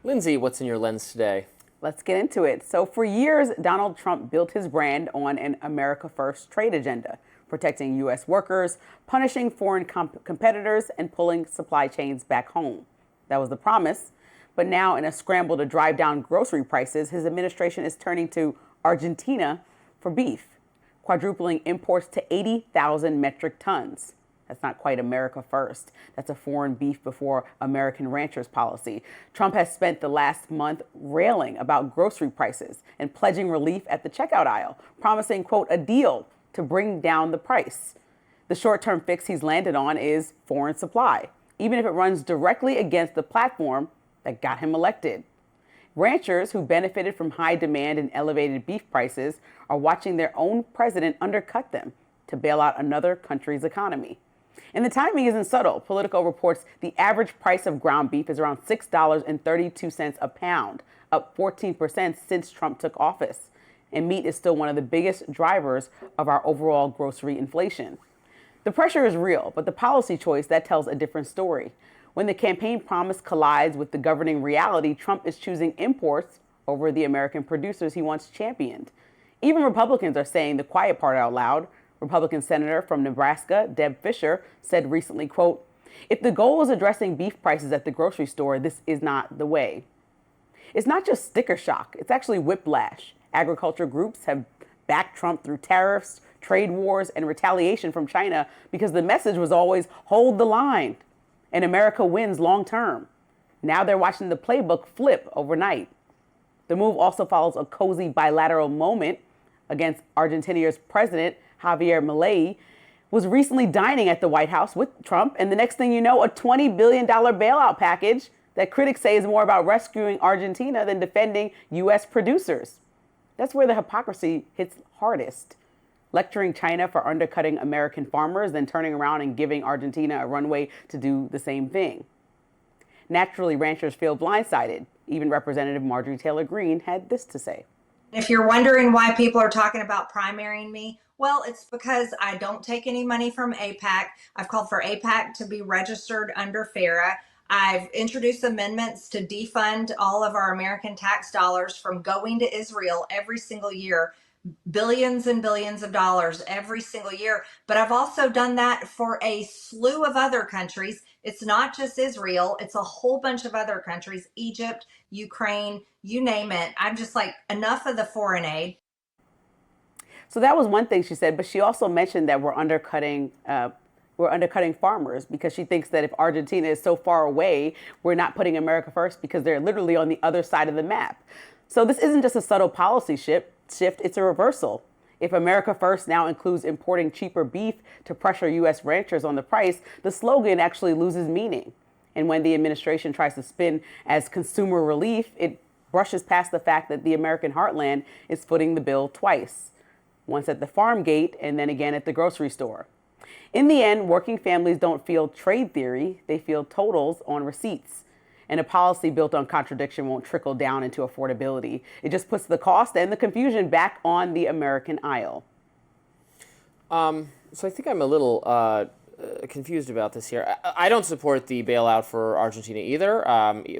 Lindsay, what's in your lens today? Let's get into it. So for years, Donald Trump built his brand on an America First trade agenda, protecting U.S. workers, punishing foreign competitors, and pulling supply chains back home. That was the promise. But now, in a scramble to drive down grocery prices, his administration is turning to Argentina for beef, quadrupling imports to 80,000 metric tons. That's not quite America First. That's a foreign beef before American ranchers policy. Trump has spent the last month railing about grocery prices and pledging relief at the checkout aisle, promising, quote, a deal to bring down the price. The short-term fix he's landed on is foreign supply, even if it runs directly against the platform that got him elected. Ranchers who benefited from high demand and elevated beef prices are watching their own president undercut them to bail out another country's economy. And the timing isn't subtle. Politico reports the average price of ground beef is around $6.32 a pound, up 14% since Trump took office. And meat is still one of the biggest drivers of our overall grocery inflation. The pressure is real, but the policy choice, that tells a different story. When the campaign promise collides with the governing reality, Trump is choosing imports over the American producers he once championed. Even Republicans are saying the quiet part out loud. Republican Senator from Nebraska, Deb Fischer, said recently, quote, if the goal is addressing beef prices at the grocery store, this is not the way. It's not just sticker shock, it's actually whiplash. Agriculture groups have backed Trump through tariffs, trade wars, and retaliation from China because the message was always hold the line and America wins long term. Now they're watching the playbook flip overnight. The move also follows a cozy bilateral moment against Argentina's president, Javier Milei, was recently dining at the White House with Trump, and the next thing you know, a $20 billion bailout package that critics say is more about rescuing Argentina than defending U.S. producers. That's where the hypocrisy hits hardest. Lecturing China for undercutting American farmers, then turning around and giving Argentina a runway to do the same thing. Naturally, ranchers feel blindsided. Even Representative Marjorie Taylor Greene had this to say. If you're wondering why people are talking about primarying me, well, it's because I don't take any money from AIPAC. I've called for AIPAC to be registered under FARA. I've introduced amendments to defund all of our American tax dollars from going to Israel every single year, billions and billions of dollars every single year. But I've also done that for a slew of other countries. It's not just Israel. It's a whole bunch of other countries, Egypt, Ukraine, you name it. I'm just like, enough of the foreign aid. So that was one thing she said, but she also mentioned that we're undercutting farmers because she thinks that if Argentina is so far away, we're not putting America first because they're literally on the other side of the map. So this isn't just a subtle policy shift, it's a reversal. If America First now includes importing cheaper beef to pressure U.S. ranchers on the price, the slogan actually loses meaning. And when the administration tries to spin as consumer relief, it brushes past the fact that the American heartland is footing the bill twice. Once at the farm gate and then again at the grocery store. In the end, working families don't feel trade theory, they feel totals on receipts. And a policy built on contradiction won't trickle down into affordability. It just puts the cost and the confusion back on the American aisle. So I think I'm a little confused about this here. I don't support the bailout for Argentina either.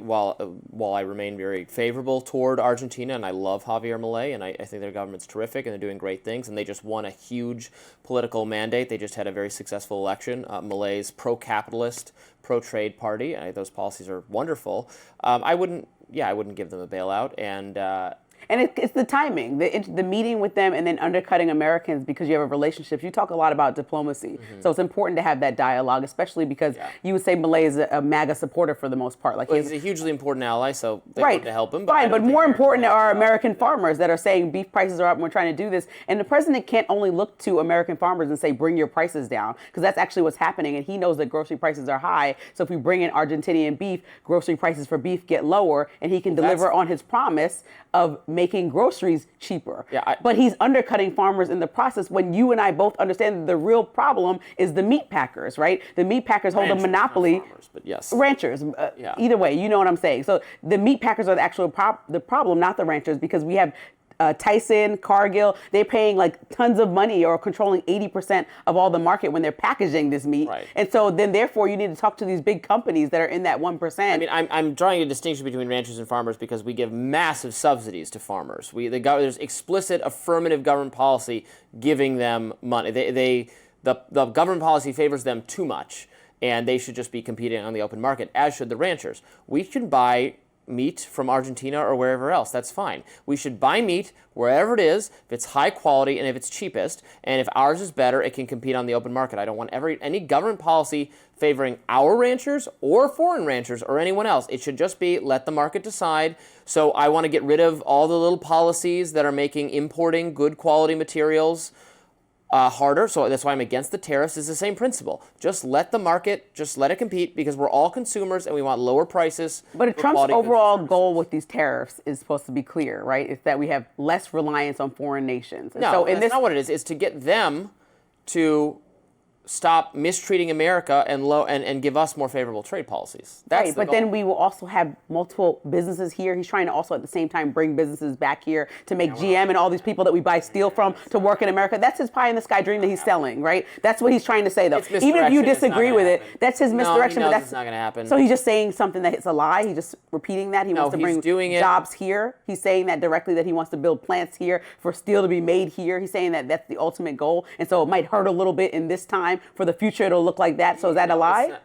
While I remain very favorable toward Argentina, and I love Javier Milei, and I think their government's terrific, and they're doing great things, and they just won a huge political mandate. They just had a very successful election. Milei's pro-capitalist, pro-trade party. Those policies are wonderful. I wouldn't give them a bailout, And it's the timing, the meeting with them and then undercutting Americans because you have a relationship. You talk a lot about diplomacy. Mm-hmm. So it's important to have that dialogue, especially because you would say Milei is a MAGA supporter for the most part. Like he's a hugely important ally, so they want to help him. But more important are American farmers that are saying beef prices are up and we're trying to do this. And the president can't only look to American farmers and say, bring your prices down, because that's actually what's happening. And he knows that grocery prices are high. So if we bring in Argentinian beef, grocery prices for beef get lower, and he can deliver on his promise of making groceries cheaper. But he's undercutting farmers in the process when you and I both understand that the real problem is the meat packers, right? The meat packers hold a monopoly. Farmers, but yes. Ranchers. Either way, you know what I'm saying. So the meat packers are the actual the problem, not the ranchers, because we have Tyson, Cargill, they're paying like tons of money or controlling 80% of all the market when they're packaging this meat. Right. And so then therefore you need to talk to these big companies that are in that 1%. I mean, I'm drawing a distinction between ranchers and farmers because we give massive subsidies to farmers. There's explicit affirmative government policy giving them money. The government policy favors them too much, and they should just be competing on the open market, as should the ranchers. We can buy meat from Argentina or wherever else. That's fine. We should buy meat wherever it is, if it's high quality and if it's cheapest, and if ours is better, it can compete on the open market. I don't want any government policy favoring our ranchers or foreign ranchers or anyone else. It should just be let the market decide. So I want to get rid of all the little policies that are making importing good quality materials harder, so that's why I'm against the tariffs. It's the same principle. Just let the market, just let it compete, because we're all consumers and we want lower prices. But Trump's overall goal with these tariffs is supposed to be clear, right? It's that we have less reliance on foreign nations. And no, that's not what it is. It's to get them to stop mistreating America and give us more favorable trade policies. That's right, but then we will also have multiple businesses here. He's trying to also at the same time bring businesses back here to make GM and all these people that we buy steel from to work in America. That's his pie in the sky dream that he's selling, right? That's what he's trying to say, though. Even if you disagree with it, that's his misdirection. No, but that's it's not going to happen. So he's just saying something that it's a lie. He's just repeating that. He wants to bring jobs here. He's saying that directly, that he wants to build plants here for steel to be made here. He's saying that that's the ultimate goal. And so it might hurt a little bit in this time. For the future, it'll look like that. So is that a lie?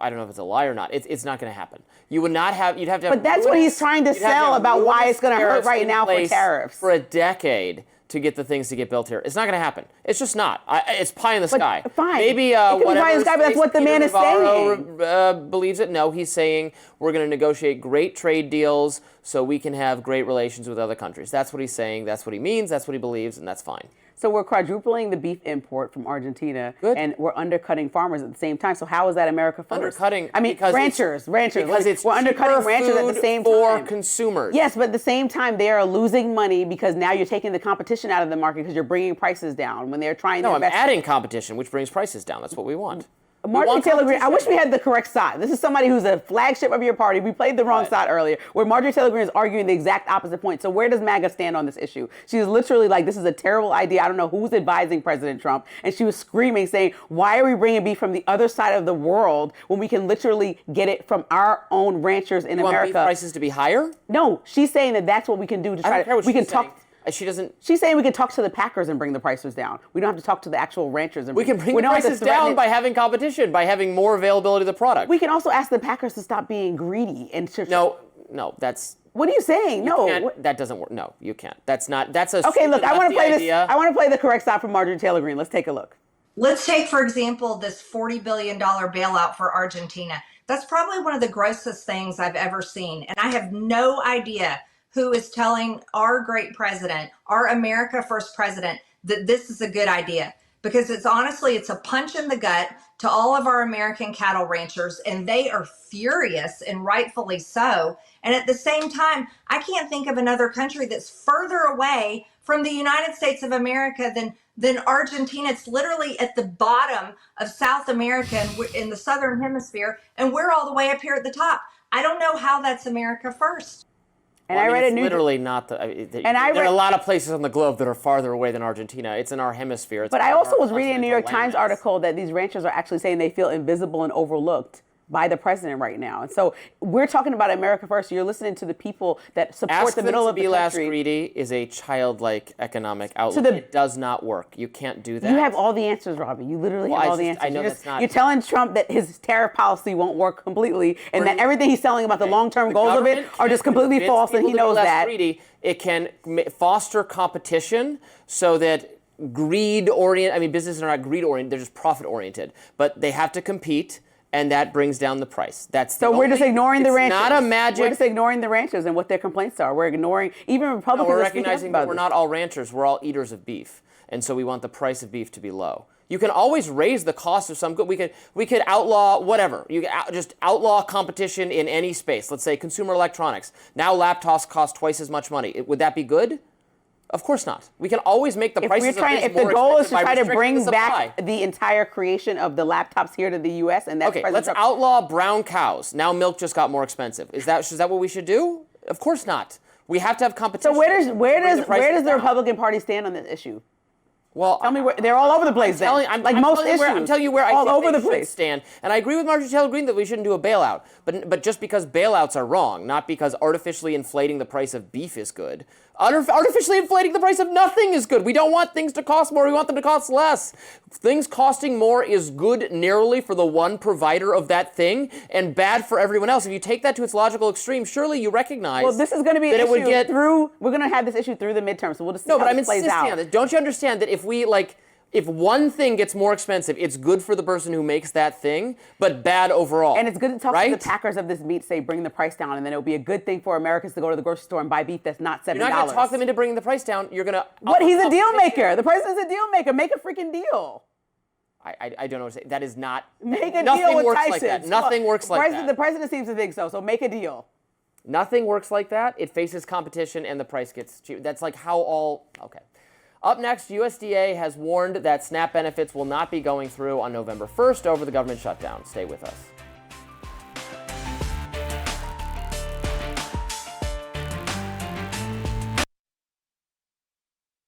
I don't know if it's a lie or not. It's not going to happen. You would not have. You'd have to have. But that's what he's trying to sell about why it's going to hurt right now for tariffs. For a decade to get the things to get built here. It's not going to happen. It's just not. It's pie in the sky. Fine. Maybe it could be pie in the sky, but that's what the man is saying. Believes it. No, he's saying we're going to negotiate great trade deals so we can have great relations with other countries. That's what he's saying. That's what he means. That's what he believes, and that's fine. So we're quadrupling the beef import from Argentina, and we're undercutting farmers at the same time. So how is that America first? Undercutting. I mean, ranchers. Because it's we're undercutting ranchers at the same time for consumers. Yes, but at the same time, they are losing money because now you're taking the competition out of the market because you're bringing prices down when they're trying to invest. I'm adding competition, which brings prices down. That's what we want. Marjorie Taylor Greene, I wish we had the correct side. This is somebody who's a flagship of your party. We played the wrong side earlier, where Marjorie Taylor Greene is arguing the exact opposite point. So where does MAGA stand on this issue? She's literally like, this is a terrible idea. I don't know who's advising President Trump. And she was screaming, saying, why are we bringing beef from the other side of the world when we can literally get it from our own ranchers in America? Want beef prices to be higher? No, she's saying that that's what we can do to try to. We can talk. She doesn't. She's saying we can talk to the packers and bring the prices down. We don't have to talk to the actual ranchers. And we can bring the prices down by having competition, by having more availability of the product. We can also ask the packers to stop being greedy and to. No, that's. What are you saying? That doesn't work. No, you can't. That's not. That's a. Okay, look, I want to play this. I want to play the correct side from Marjorie Taylor Greene. Let's take a look. Let's take, for example, this $40 billion bailout for Argentina. That's probably one of the grossest things I've ever seen, and I have no idea who is telling our great president, our America First president, that this is a good idea. Because it's a punch in the gut to all of our American cattle ranchers, and they are furious, and rightfully so. And at the same time, I can't think of another country that's further away from the United States of America than Argentina. It's literally at the bottom of South America in the Southern Hemisphere, and we're all the way up here at the top. I don't know how that's America First. And I read a new. Literally not the. There are a lot of places on the globe that are farther away than Argentina. It's in our hemisphere. But I also was reading a New York Times article that these ranchers are actually saying they feel invisible and overlooked by the president right now. And so we're talking about America First. You're listening to the people that support the middle of the country. Ask them to be less greedy is a childlike economic outlook. It does not work. You can't do that. You have all the answers, Robbie. You literally have all the answers. I know that's not. You're telling Trump that his tariff policy won't work completely, and that everything he's telling about the long-term goals of it are just completely false, and he knows that. Greedy. It can foster competition so that businesses are not greed-oriented. They're just profit-oriented. But they have to compete. And that brings down the price. We're just ignoring the ranchers. Not a magic. We're just ignoring the ranchers and what their complaints are. We're ignoring even Republicans. We're recognizing that we're not all ranchers. We're all eaters of beef, and so we want the price of beef to be low. You can always raise the cost of some good. We could outlaw whatever. You can just outlaw competition in any space. Let's say consumer electronics. Now laptops cost twice as much money. Would that be good? Of course not. We can always make the prices of things more expensive. If the goal is to try to bring back the entire creation of the laptops here to the U.S. and that's okay, let's outlaw brown cows. Now milk just got more expensive. Is that what we should do? Of course not. We have to have competition. So where does the down. Republican Party stand on this issue? Well, Tell me where they're all over the place. I'm telling you where I all think over they the place. should stand. And I agree with Marjorie Taylor Greene that we shouldn't do a bailout. But just because bailouts are wrong, not because artificially inflating the price of beef is good. Artificially inflating the price of nothing is good. We don't want things to cost more. We want them to cost less. Things costing more is good narrowly for the one provider of that thing and bad for everyone else. If you take that to its logical extreme, surely you recognize this is going to be that an it would issue get through. We're going to have this issue through the midterm. So we'll just see No, how but I'm this plays insisting out. on this. Don't you understand that if one thing gets more expensive, it's good for the person who makes that thing, but bad overall. And it's good to talk right? to the packers of this meat, say bring the price down, and then it'll be a good thing for Americans to go to the grocery store and buy beef that's not $7. You're not going to talk them into bringing the price down. You're going to... What? He's a deal maker. The president's a deal maker. Make a freaking deal. I don't know what to say. That is not... Make a nothing deal with works Tyson. like that. Nothing works like that. The president seems to think so, so make a deal. Nothing works like that. It faces competition and the price gets cheap. That's like how all... Okay. Up next, USDA has warned that SNAP benefits will not be going through on November 1st over the government shutdown. Stay with us.